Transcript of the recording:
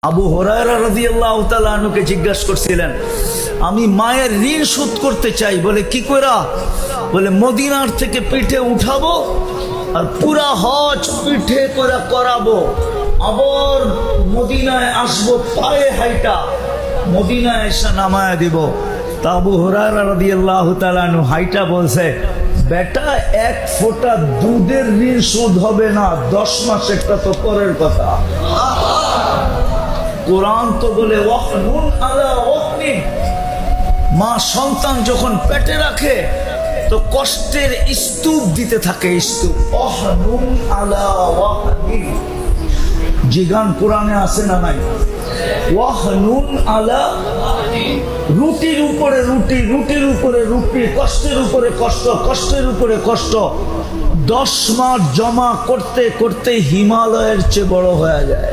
আবু হুরায়রা রাদিয়াল্লাহু তাআলা আনহুকে জিজ্ঞাসা করছিলেন, আমি মায়ের ঋণ শোধ করতে চাই। বলে কি কইরা? বলে মদিনার থেকে পিঠে উঠাবো আর পুরা হজ পিঠে করে করাবো, আবার মদিনায় আসবো পায়ে হাইটা, মদিনায় এসে নামায়া দিব। তা আবু হুরায়রা রাদিয়াল্লাহু তাআলা আনহু হাইটা বলছে, বেটা এক ফোঁটা দুধের ঋণ শোধ হবে না, 10 মাস একটা তো পরের কথা। কোরআন তো বলে ওয়াহনুন আলা ওয়াহনিন, মা সন্তান যখন পেটে রাখে তো কষ্টের স্তূপ দিতে থাকে, স্তূপ। ওয়াহনুন আলা ওয়াহনিন, যে গান কোরআনে আছে না নাই? ওয়াহনুন আলা, রুটির উপরে রুটি, রুটির উপরে রুটি, কষ্টের উপরে কষ্ট, কষ্টের উপরে কষ্ট। 10 মাস জমা করতে করতে হিমালয়ের চেয়ে বড় হয়ে যায়।